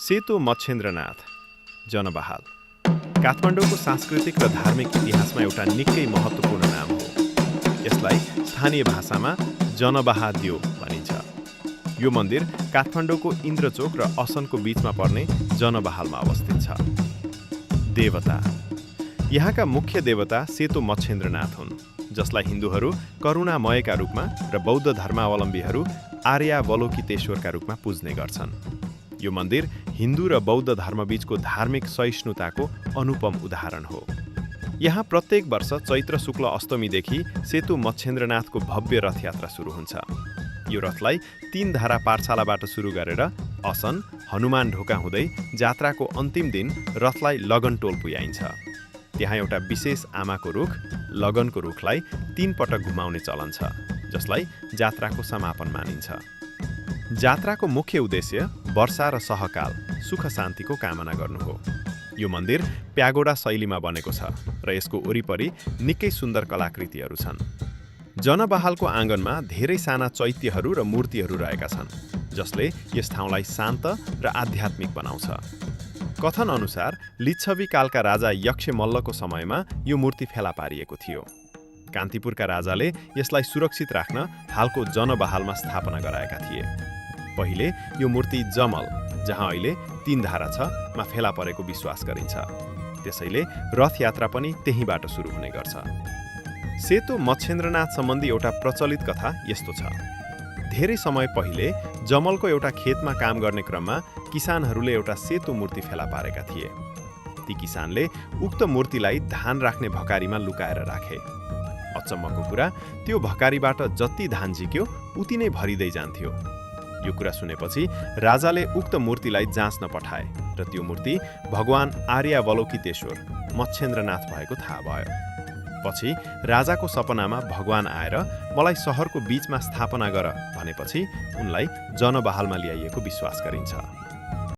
सेतो मच्छेन्द्रनाथ जनबहाल काठमाडौँको सांस्कृतिक र धार्मिक इतिहासमा एउटा निकै महत्त्वपूर्ण नाम हो। यसलाई स्थानीय भाषामा जनबहाद्यो भनिन्छ। यो मन्दिर काठमाडौँको इन्द्रचोक र असनको बीचमा पर्ने जनबहालमा अवस्थित छ। देवता यहाँका मुख्य देवता सेतो मच्छेन्द्रनाथ हुन्, जसलाई हिन्दूहरू करुणामयका रूपमा र बौद्ध धर्मावलम्बीहरू आर्यावलोकितेश्वरका रूपमा पुज्ने गर्छन्। यो मन्दिर हिन्दू र बौद्ध धर्मबीचको धार्मिक सहिष्णुताको अनुपम उदाहरण हो। यहाँ प्रत्येक वर्ष चैत्र शुक्ल अष्टमीदेखि सेतो मच्छेन्द्रनाथको भव्य रथयात्रा सुरु हुन्छ। यो रथलाई 3 धारा पाठशालाबाट सुरु गरेर असन, हनुमान ढोका हुँदै जात्राको अन्तिम दिन रथलाई लगनटोल पुर्याइन्छ। त्यहाँ एउटा विशेष आमाको रुख, लगनको रुखलाई 3 पटक घुमाउने चलन छ, जसलाई जात्राको समापन मानिन्छ। जात्राको मुख्य उद्देश्य वर्षा र सहकाल, सुख शान्तिको कामना गर्नु हो। यो मन्दिर प्यागोडा शैलीमा बनेको छ र यसको वरिपरि निकै सुन्दर कलाकृतिहरू छन्। जनबहालको आँगनमा धेरै साना चैत्यहरू र मूर्तिहरू रहेका छन्, जसले यस ठाउँलाई शान्त र आध्यात्मिक बनाउँछ। कथन अनुसार लिच्छवी कालका राजा यक्षमल्लको समयमा यो मूर्ति फेला पारिएको थियो। कान्तिपुरका राजाले यसलाई सुरक्षित राख्न हालको जनबहालमा स्थापना गराएका थिए। पहिले यो मूर्ति जमल, जहाँ अहिले 3 धारा छ, मा फेला परेको विश्वास गरिन्छ। त्यसैले रथयात्रा पनि त्यहीँबाट सुरु हुने गर्छ। सेतो मच्छेन्द्रनाथ सम्बन्धी एउटा प्रचलित कथा यस्तो छ। धेरै समय पहिले जमलको एउटा खेतमा काम गर्ने क्रममा किसानहरूले एउटा सेतो मूर्ति फेला पारेका थिए। ती किसानले उक्त मूर्तिलाई धान राख्ने भकारीमा लुकाएर राखे। अचम्मको कुरा, त्यो भकारीबाट जति धान झिक्यो उति नै भरिँदै जान्थ्यो। यो कुरा सुनेपछि राजाले उक्त मूर्तिलाई जाँच्न पठाए र त्यो मूर्ति भगवान आर्यावलोकितेश्वर मच्छेन्द्रनाथ भएको थाहा भयो। पछि राजाको सपनामा भगवान आएर मलाई सहरको बीचमा स्थापना गर भनेपछि उनलाई जनबहालमा ल्याइएको विश्वास गरिन्छ।